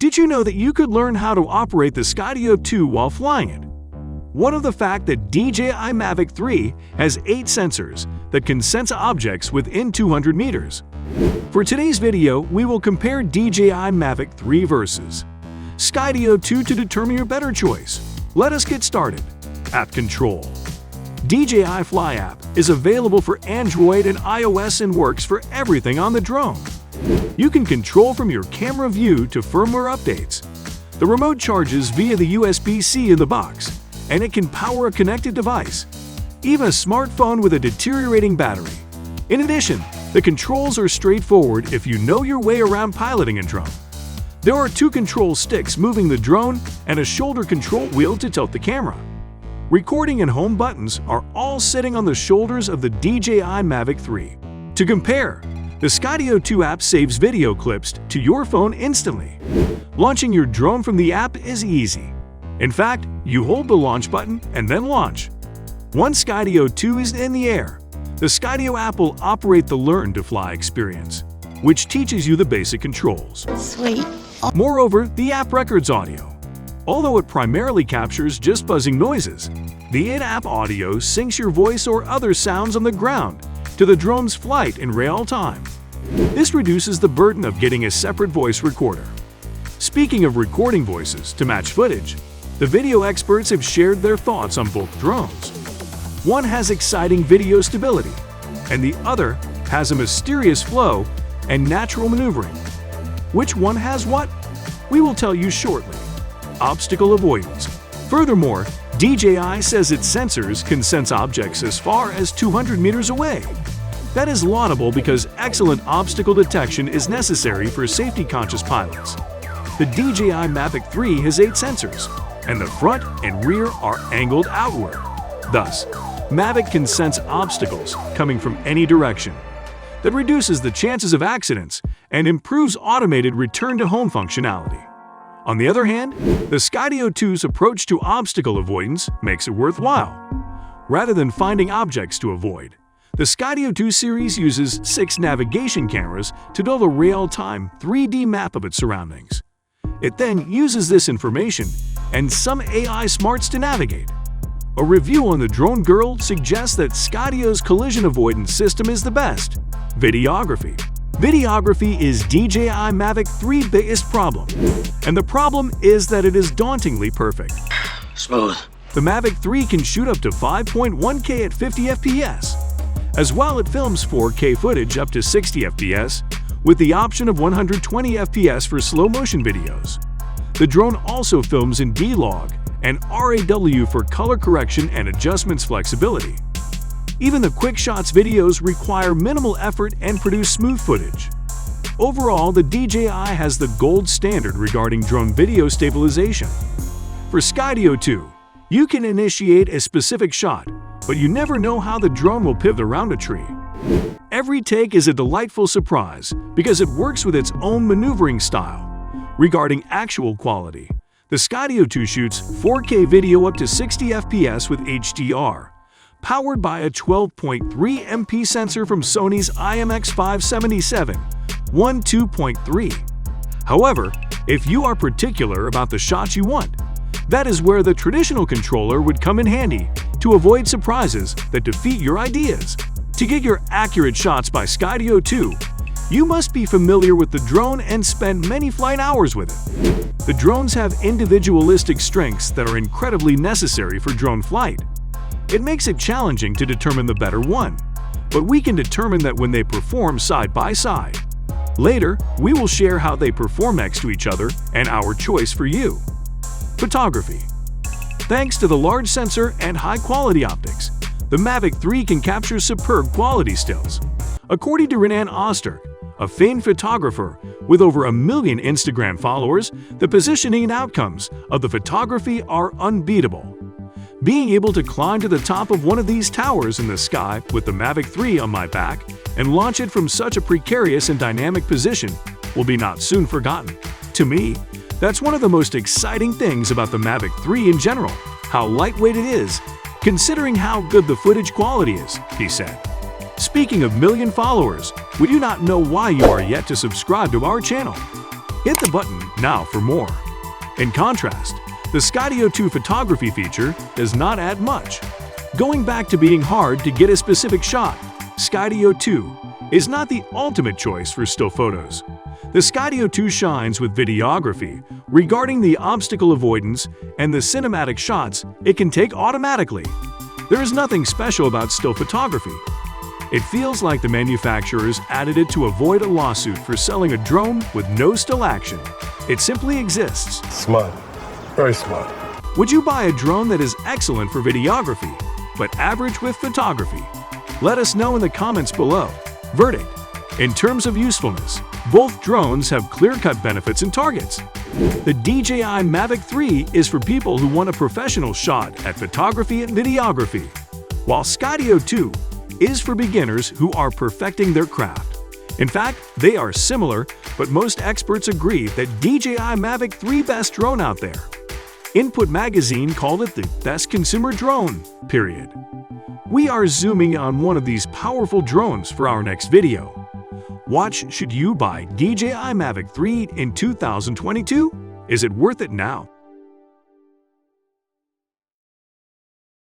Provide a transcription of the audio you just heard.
Did you know that you could learn how to operate the Skydio 2 while flying it? One of the fact that DJI Mavic 3 has 8 sensors that can sense objects within 200 meters. For today's video, we will compare DJI Mavic 3 versus Skydio 2 to determine your better choice. Let us get started. App Control. DJI Fly app is available for Android and iOS and works for everything on the drone. You can control from your camera view to firmware updates. The remote charges via the USB-C in the box, and it can power a connected device, even a smartphone with a deteriorating battery. In addition, the controls are straightforward if you know your way around piloting a drone. There are 2 control sticks moving the drone and a shoulder control wheel to tilt the camera. Recording and home buttons are all sitting on the shoulders of the DJI Mavic 3. To compare, the Skydio 2 app saves video clips to your phone instantly. Launching your drone from the app is easy. In fact, you hold the launch button and then launch. Once Skydio 2 is in the air, the Skydio app will operate the Learn to Fly experience, which teaches you the basic controls. Sweet. Moreover, the app records audio. Although it primarily captures just buzzing noises, the in-app audio syncs your voice or other sounds on the ground to the drone's flight in real time. This reduces the burden of getting a separate voice recorder. Speaking of recording voices to match footage, the video experts have shared their thoughts on both drones. One has exciting video stability, and the other has a mysterious flow and natural maneuvering. Which one has what? We will tell you shortly. Obstacle avoidance. Furthermore, DJI says its sensors can sense objects as far as 200 meters away. That is laudable because excellent obstacle detection is necessary for safety-conscious pilots. The DJI Mavic 3 has 8 sensors, and the front and rear are angled outward. Thus, Mavic can sense obstacles coming from any direction. That reduces the chances of accidents and improves automated return-to-home functionality. On the other hand, the Skydio 2's approach to obstacle avoidance makes it worthwhile. Rather than finding objects to avoid, the Skydio 2 series uses 6 navigation cameras to build a real-time 3D map of its surroundings. It then uses this information and some AI smarts to navigate. A review on the Drone Girl suggests that Skydio's collision avoidance system is the best. Videography. Videography is DJI Mavic 3's biggest problem, and the problem is that it is dauntingly perfect. Smooth. The Mavic 3 can shoot up to 5.1K at 50 FPS. As well, it films 4K footage up to 60 FPS, with the option of 120 FPS for slow-motion videos. The drone also films in D-Log and RAW for color correction and adjustments flexibility. Even the quick shots videos require minimal effort and produce smooth footage. Overall, the DJI has the gold standard regarding drone video stabilization. For Skydio 2, you can initiate a specific shot, but you never know how the drone will pivot around a tree. Every take is a delightful surprise because it works with its own maneuvering style. Regarding actual quality, the Skydio 2 shoots 4K video up to 60 FPS with HDR, powered by a 12.3 MP sensor from Sony's IMX577 1.2.3. However, if you are particular about the shots you want, that is where the traditional controller would come in handy to avoid surprises that defeat your ideas. To get your accurate shots by Skydio 2, you must be familiar with the drone and spend many flight hours with it. The drones have individualistic strengths that are incredibly necessary for drone flight. It makes it challenging to determine the better one, but we can determine that when they perform side by side. Later, we will share how they perform next to each other and our choice for you. Photography. Thanks to the large sensor and high-quality optics, the Mavic 3 can capture superb quality stills. According to Renan Osterk, a famed photographer with over 1 million Instagram followers, the positioning and outcomes of the photography are unbeatable. Being able to climb to the top of one of these towers in the sky with the Mavic 3 on my back and launch it from such a precarious and dynamic position will be not soon forgotten. To me, that's one of the most exciting things about the Mavic 3 in general, how lightweight it is, considering how good the footage quality is, he said. Speaking of million followers, we do not know why you are yet to subscribe to our channel. Hit the button Now for more. In contrast, the Skydio 2 photography feature does not add much. Going back to being hard to get a specific shot, Skydio 2 is not the ultimate choice for still photos. The Skydio 2 shines with videography regarding the obstacle avoidance and the cinematic shots it can take automatically. There is nothing special about still photography. It feels like the manufacturers added it to avoid a lawsuit for selling a drone with no still action. It simply exists. Smart. Very smart. Would you buy a drone that is excellent for videography, but average with photography? Let us know in the comments below. Verdict: in terms of usefulness, both drones have clear-cut benefits and targets. The DJI MAVIC 3 is for people who want a professional shot at photography and videography, while Skydio 2 is for beginners who are perfecting their craft. In fact, they are similar, but most experts agree that DJI MAVIC 3 best drone out there. Input Magazine called it the best consumer drone, period. We are zooming on one of these powerful drones for our next video. Watch Should You Buy DJI MAVIC 3 in 2022? Is it worth it now?